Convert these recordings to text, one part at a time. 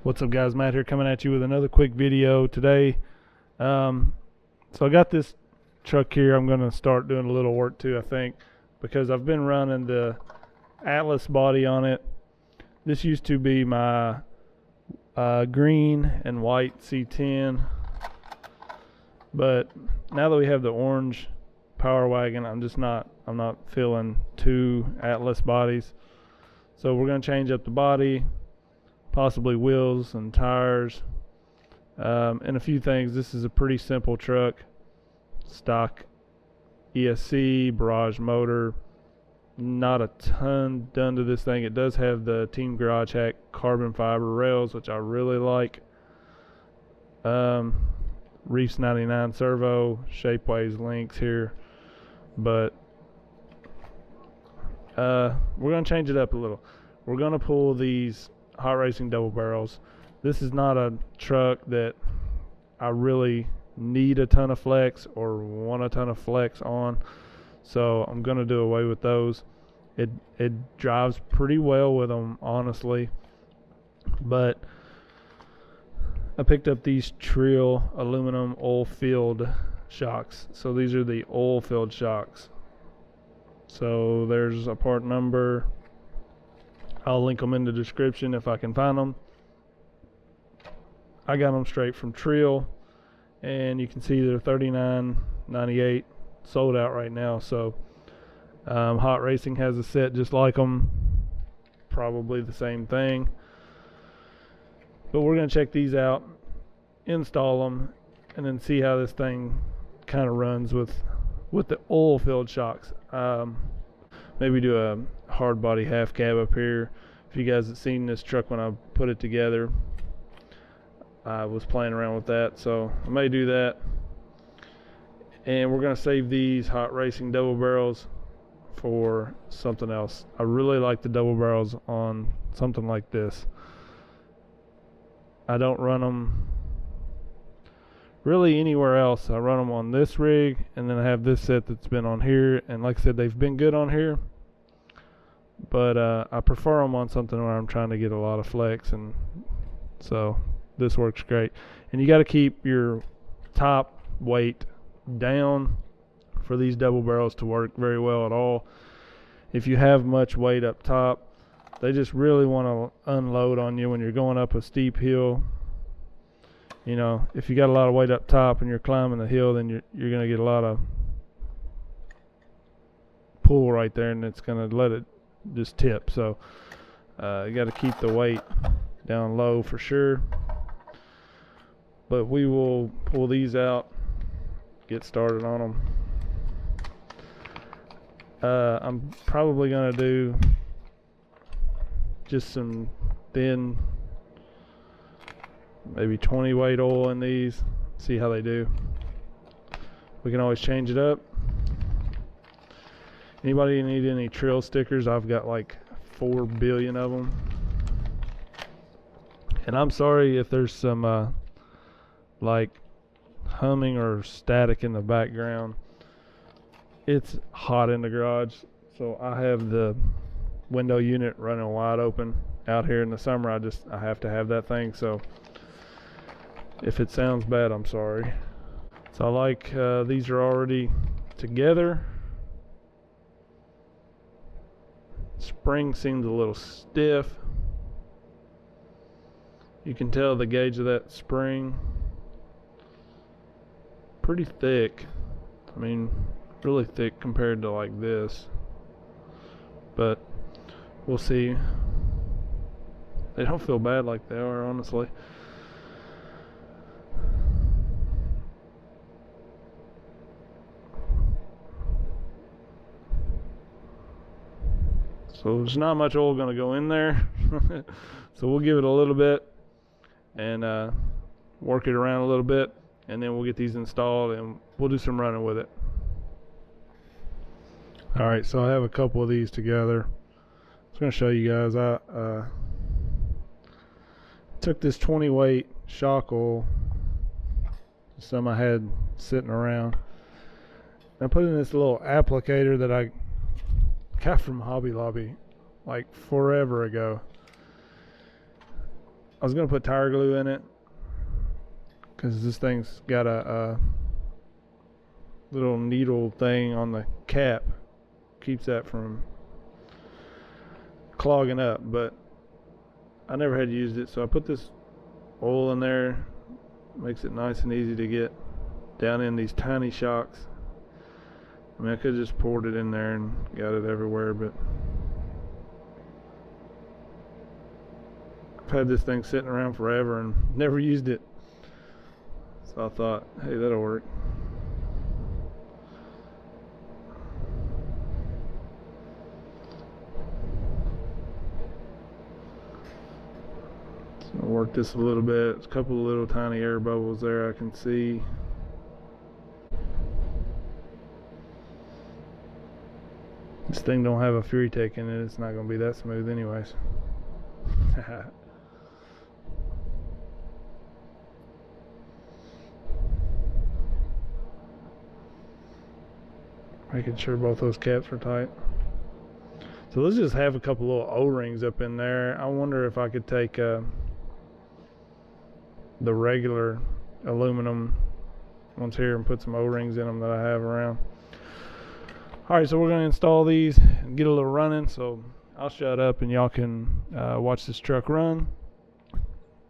What's up guys, Matt here coming at you with another quick video today. So I got this truck here. I'm going to start doing a little work too, I think, because I've been running the Atlas body on it. This used to be my green and white C10, but now that we have the orange Power Wagon, I'm not feeling two Atlas bodies. So we're going to change up the body, possibly wheels and tires, and a few things. This is a pretty simple truck, stock ESC, barrage motor, not a ton done to this thing. It does have the Team Garage Hack carbon fiber rails, which I really like. Reefs 99 servo, Shapeways links here, but we're going to change it up a little. We're going to pull these Hot Racing double barrels. This is not a truck that I really need a ton of flex or want a ton of flex on, so I'm going to do away with those. It drives pretty well with them, honestly, but I picked up these Treal aluminum oil-filled shocks. So these are the oil-filled shocks. So there's a part number. I'll link them in the description if I can find them. I got them straight from Treal, and you can see they're $39.98, sold out right now. So Hot Racing has a set just like them, probably the same thing. But we're going to check these out, install them, and then see how this thing kind of runs with the oil-filled shocks. Maybe do a hard body half cab up here. If you guys have seen this truck when I put it together, I was playing around with that, so I may do that. And we're going to save these Hot Racing double barrels for something else. I really like the double barrels on something like this. I don't run them really anywhere else. I run them on this rig, and then I have this set that's been on here, and like I said, they've been good on here, but I prefer them on something where I'm trying to get a lot of flex, and so this works great. And you got to keep your top weight down for these double barrels to work very well at all. If you have much weight up top, they just really want to unload on you when you're going up a steep hill. You know, if you got a lot of weight up top and you're climbing the hill, then you're going to get a lot of pull right there, and it's going to let it just tip. So you got to keep the weight down low for sure. But we will pull these out, get started on them. I'm probably going to do just some thin, maybe 20 weight oil in these, see how they do. We can always change it up. Anybody need any Treal stickers? I've got like 4 billion of them. And I'm sorry if there's some like humming or static in the background. It's hot in the garage, so I have the window unit running wide open out here in the summer. I have to have that thing, so if it sounds bad, I'm sorry. So I like these are already together. Spring seems a little stiff. You can tell the gauge of that spring. Pretty thick. I mean, really thick compared to like this. But we'll see. They don't feel bad like they are, honestly. So there's not much oil going to go in there. So we'll give it a little bit and work it around a little bit, and then we'll get these installed and we'll do some running with it. Alright, so I have a couple of these together. I was going to show you guys. I took this 20 weight shock oil, some I had sitting around, and I put in this little applicator that I got from Hobby Lobby like forever ago. I was gonna put tire glue in it because this thing's got a little needle thing on the cap, keeps that from clogging up, but I never had used it, so I put this oil in there. Makes it nice and easy to get down in these tiny shocks. I mean, I could have just poured it in there and got it everywhere, but I've had this thing sitting around forever and never used it, so I thought, hey, that'll work. So I'll work this a little bit. There's a couple of little tiny air bubbles there I can see. This thing don't have a Fury Tech in it. It's not going to be that smooth anyways. Making sure both those caps are tight. So let's just have a couple little O-rings up in there. I wonder if I could take the regular aluminum ones here and put some O-rings in them that I have around. Alright, so we're going to install these and get a little running. So I'll shut up and y'all can watch this truck run.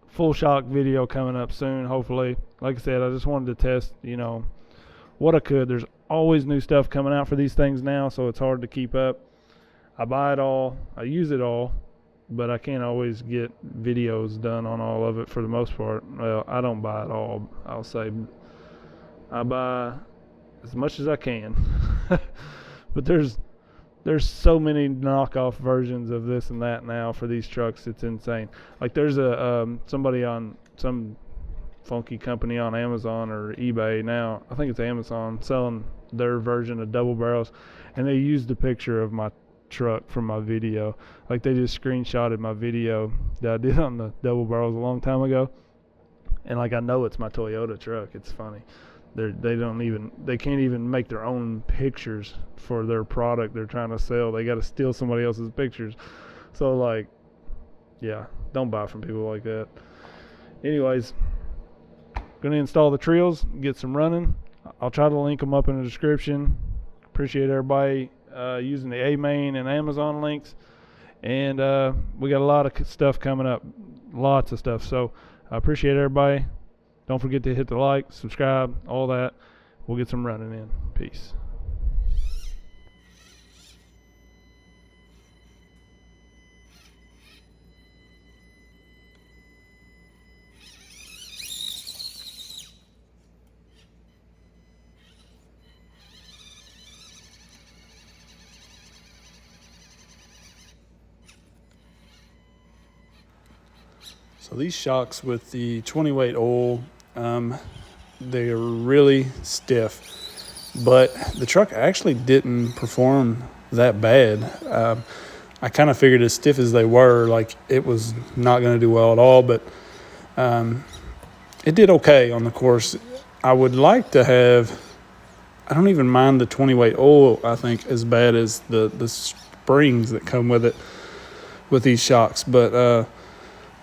Full shock video coming up soon, hopefully. Like I said, I just wanted to test, you know, what I could. There's always new stuff coming out for these things now, so it's hard to keep up. I buy it all, I use it all, but I can't always get videos done on all of it for the most part. Well, I don't buy it all, I'll say. I buy as much as I can. But there's so many knockoff versions of this and that now for these trucks, it's insane. Like there's a somebody on some funky company on Amazon or eBay now, I think it's Amazon, selling their version of double barrels, and they used a picture of my truck from my video. Like they just screenshotted my video that I did on the double barrels a long time ago, and like I know it's my Toyota truck. It's funny. They can't even make their own pictures for their product they're trying to sell. They got to steal somebody else's pictures. So like, yeah, don't buy from people like that. Anyways, gonna install the Treals, get some running. I'll try to link them up in the description. Appreciate everybody using the A-Main and Amazon links. And we got a lot of stuff coming up, lots of stuff. So I appreciate everybody. Don't forget to hit the like, subscribe, all that. We'll get some running in. Peace. So these shocks with the 20 weight oil, they are really stiff, but the truck actually didn't perform that bad. I kind of figured as stiff as they were, like it was not going to do well at all, but it did okay on the course. I would like to have, I don't even mind the 20 weight oil, I think, as bad as the springs that come with it, with these shocks, but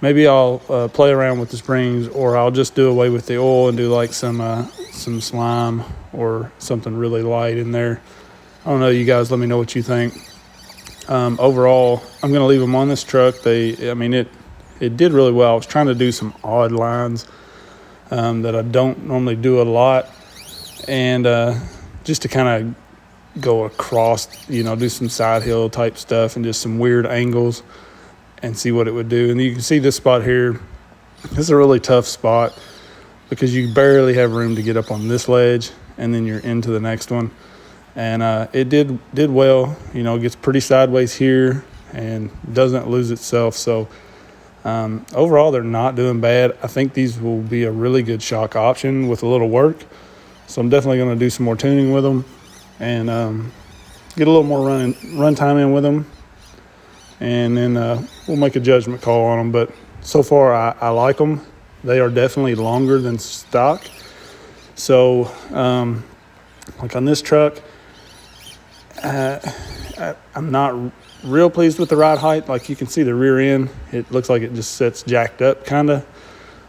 maybe I'll play around with the springs, or I'll just do away with the oil and do like some slime or something really light in there. I don't know, you guys let me know what you think. Overall, I'm going to leave them on this truck. It did really well. I was trying to do some odd lines that I don't normally do a lot, and just to kind of go across, do some side hill type stuff and just some weird angles and see what it would do. And you can see this spot here. This is a really tough spot because you barely have room to get up on this ledge, and then you're into the next one. And it did well. It gets pretty sideways here and doesn't lose itself. So overall, they're not doing bad. I think these will be a really good shock option with a little work. So I'm definitely going to do some more tuning with them and get a little more run time in with them. And then we'll make a judgment call on them. But so far, I like them. They are definitely longer than stock. So, like on this truck, I'm not real pleased with the ride height. Like you can see the rear end, it looks like it just sits jacked up kind of.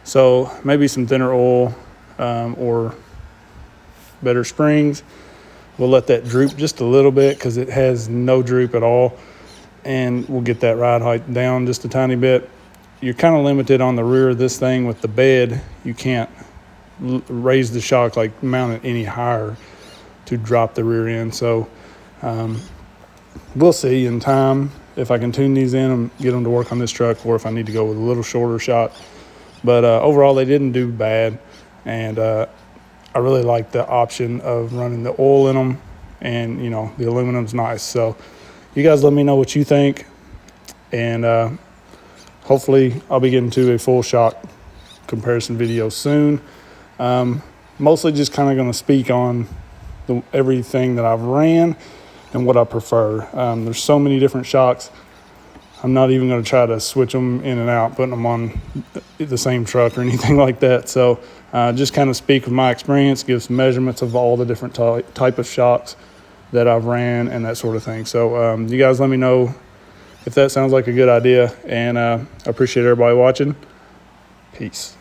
So maybe some thinner oil or better springs. We'll let that droop just a little bit because it has no droop at all. And we'll get that ride height down just a tiny bit. You're kind of limited on the rear of this thing with the bed. You can't raise the shock, like mount it any higher to drop the rear end. So we'll see in time if I can tune these in and get them to work on this truck, or if I need to go with a little shorter shock. But overall, they didn't do bad. And I really like the option of running the oil in them, and you know, the aluminum's nice. So you guys let me know what you think, and hopefully I'll be getting to a full shock comparison video soon. Mostly just kind of going to speak on everything that I've ran and what I prefer. There's so many different shocks. I'm not even going to try to switch them in and out, putting them on the same truck or anything like that. So just kind of speak of my experience, give some measurements of all the different type of shocks that I've ran and that sort of thing. So you guys let me know if that sounds like a good idea, and I appreciate everybody watching. Peace.